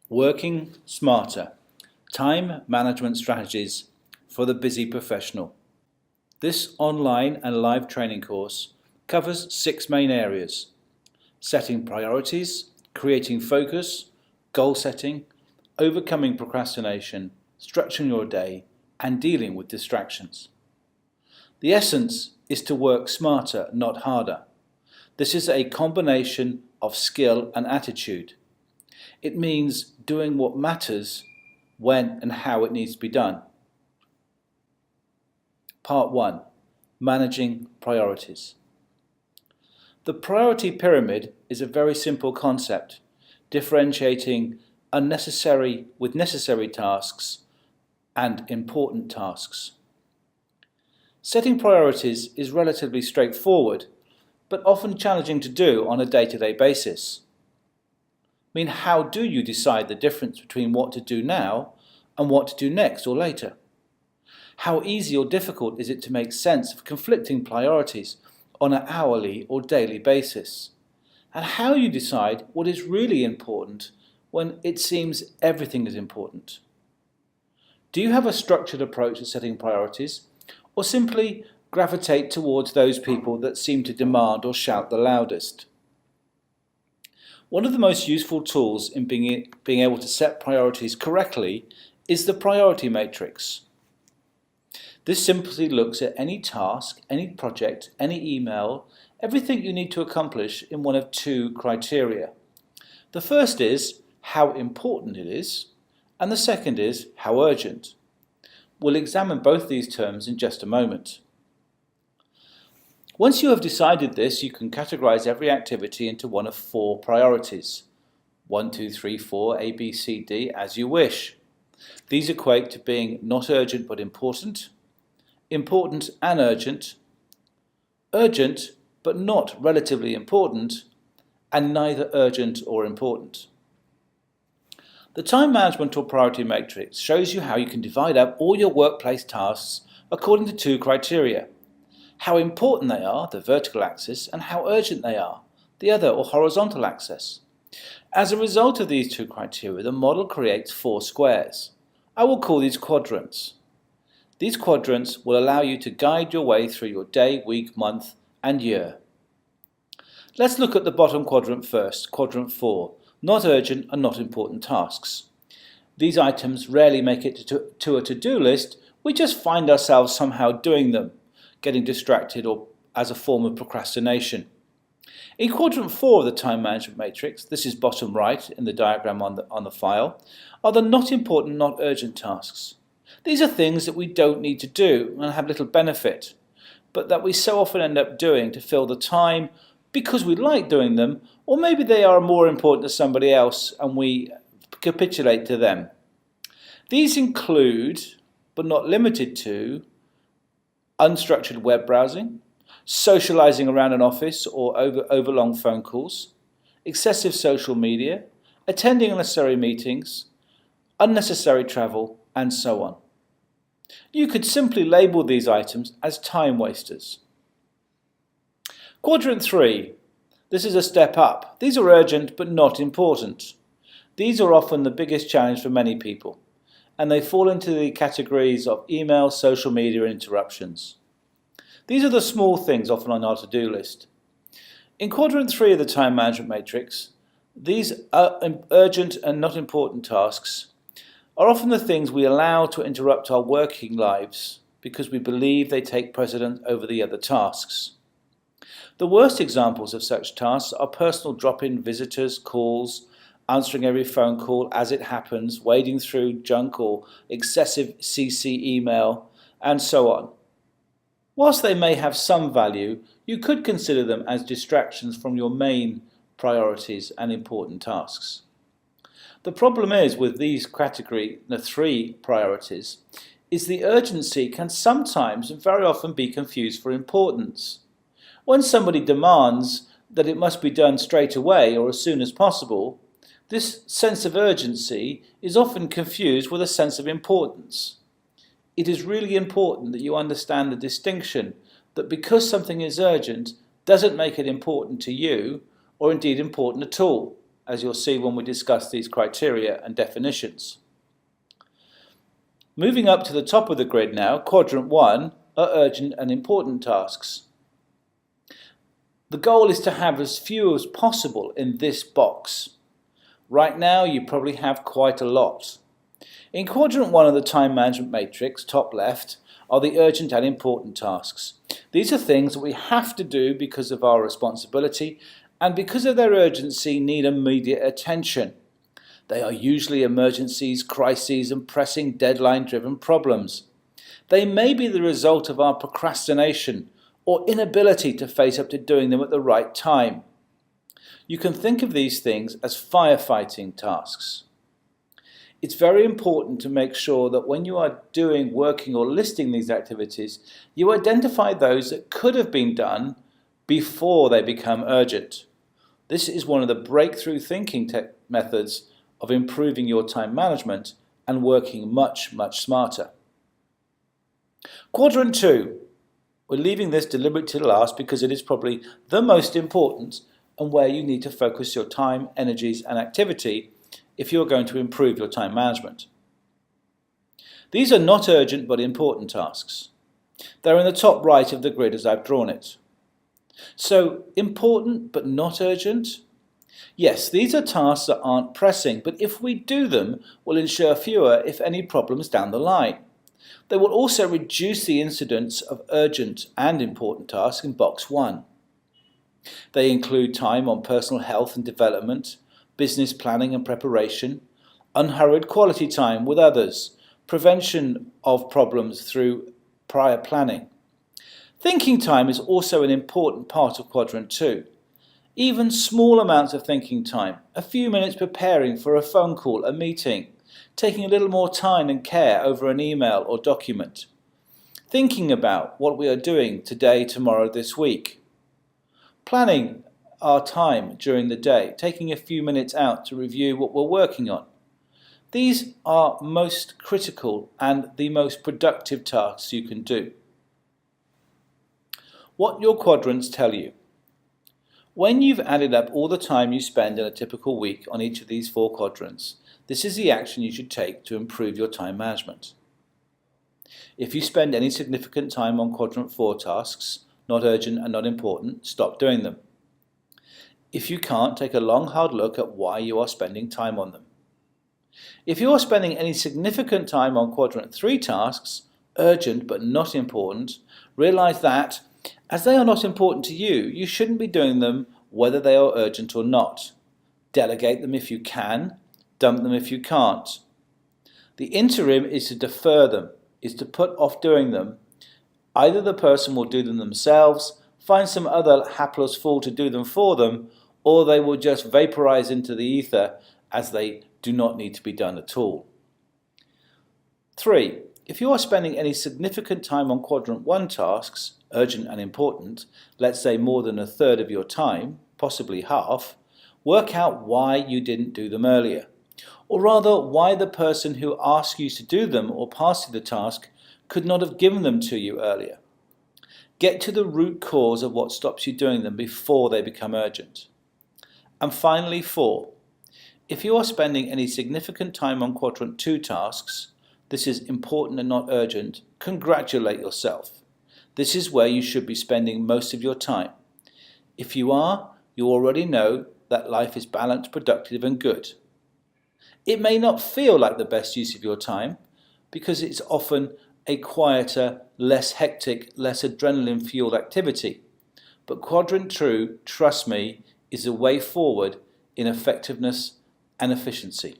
Working Smarter, Time Management Strategies for the Busy Professional. This online and live training course covers 6 main areas: setting priorities, creating focus, goal setting, overcoming procrastination, structuring your day, and dealing with distractions. The essence is to work smarter, not harder. This is a combination of skill and attitude. It means doing what matters when and how it needs to be done. Part 1. Managing Priorities. The priority pyramid is a very simple concept, differentiating unnecessary with necessary tasks and important tasks. Setting priorities is relatively straightforward, but often challenging to do on a day-to-day basis. I mean, how do you decide the difference between what to do now and what to do next or later? How easy or difficult is it to make sense of conflicting priorities on an hourly or daily basis? And how you decide what is really important when it seems everything is important? Do you have a structured approach to setting priorities, or simply gravitate towards those people that seem to demand or shout the loudest? One of the most useful tools in being able to set priorities correctly is the priority matrix. This simply looks at any task, any project, any email, everything you need to accomplish in one of 2 criteria. The first is how important it is, and the second is how urgent. We'll examine both these terms in just a moment. Once you have decided this, you can categorize every activity into one of 4 priorities. 1, 2, 3, 4, A, B, C, D, as you wish. These equate to being not urgent but important, important and urgent, urgent but not relatively important, and neither urgent or important. The time management or priority matrix shows you how you can divide up all your workplace tasks according to 2 criteria: how important they are, the vertical axis, and how urgent they are, the other or horizontal axis. As a result of these 2 criteria, the model creates 4 squares. I will call these quadrants. These quadrants will allow you to guide your way through your day, week, month, and year. Let's look at the bottom quadrant first, quadrant 4, not urgent and not important tasks. These items rarely make it to a to-do list, we just find ourselves somehow doing them, getting distracted or as a form of procrastination. In quadrant 4 of the time management matrix, this is bottom right in the diagram on the file, are the not important, not urgent tasks. These are things that we don't need to do and have little benefit, but that we so often end up doing to fill the time because we like doing them, or maybe they are more important to somebody else and we capitulate to them. These include, but not limited to, unstructured web browsing, socializing around an office or over long phone calls, excessive social media, attending unnecessary meetings, unnecessary travel, and so on. You could simply label these items as time wasters. Quadrant 3. This is a step up. These are urgent but not important. These are often the biggest challenge for many people, and they fall into the categories of email, social media, and interruptions. These are the small things often on our to-do list. In quadrant 3 of the time management matrix, these urgent and not important tasks are often the things we allow to interrupt our working lives because we believe they take precedence over the other tasks. The worst examples of such tasks are personal drop-in visitors, calls, answering every phone call as it happens, wading through junk or excessive CC email, and so on. Whilst they may have some value, you could consider them as distractions from your main priorities and important tasks. The problem is with these category, the 3 priorities, is the urgency can sometimes and very often be confused for importance. When somebody demands that it must be done straight away or as soon as possible, this sense of urgency is often confused with a sense of importance. It is really important that you understand the distinction that because something is urgent doesn't make it important to you or indeed important at all. as you'll see when we discuss these criteria and definitions. Moving up to the top of the grid now, quadrant 1 are urgent and important tasks. The goal is to have as few as possible in this box. Right now you probably have quite a lot. In quadrant 1 of the time management matrix, top left, are the urgent and important tasks. These are things that we have to do because of our responsibility and because of their urgency need immediate attention. They are usually emergencies, crises and pressing deadline-driven problems. They may be the result of our procrastination or inability to face up to doing them at the right time. You can think of these things as firefighting tasks. It's very important to make sure that when you are working or listing these activities, you identify those that could have been done before they become urgent. This is one of the breakthrough thinking methods of improving your time management and working much, much smarter. Quadrant 2. We're leaving this deliberately to last because it is probably the most important and where you need to focus your time, energies and activity if you're going to improve your time management. These are not urgent but important tasks. They're in the top right of the grid as I've drawn it. So, important but not urgent? Yes, these are tasks that aren't pressing, but if we do them, we'll ensure fewer, if any, problems down the line. They will also reduce the incidence of urgent and important tasks in box 1. They include time on personal health and development, business planning and preparation, unhurried quality time with others, prevention of problems through prior planning. Thinking time is also an important part of quadrant 2. Even small amounts of thinking time, a few minutes preparing for a phone call, a meeting, taking a little more time and care over an email or document, thinking about what we are doing today, tomorrow, this week, planning our time during the day, taking a few minutes out to review what we're working on. These are most critical and the most productive tasks you can do. What your quadrants tell you. When you've added up all the time you spend in a typical week on each of these 4 quadrants, this is the action you should take to improve your time management. If you spend any significant time on quadrant 4 tasks, not urgent and not important, stop doing them. If you can't, take a long hard look at why you are spending time on them. If you are spending any significant time on quadrant 3 tasks, urgent but not important, realize that as they are not important to you, you shouldn't be doing them whether they are urgent or not. Delegate them if you can, dump them if you can't. The interim is to defer them, is to put off doing them. Either the person will do them themselves, find some other hapless fool to do them for them, or they will just vaporize into the ether as they do not need to be done at all. 3. If you are spending any significant time on quadrant 1 tasks, urgent and important, let's say more than a third of your time, possibly half, work out why you didn't do them earlier. Or rather, why the person who asked you to do them or passed you the task could not have given them to you earlier. Get to the root cause of what stops you doing them before they become urgent. And finally, 4. If you are spending any significant time on quadrant 2 tasks, this is important and not urgent, congratulate yourself. This is where you should be spending most of your time. If you are, you already know that life is balanced, productive and good. It may not feel like the best use of your time because it's often a quieter, less hectic, less adrenaline-fueled activity. But quadrant 2, trust me, is a way forward in effectiveness and efficiency.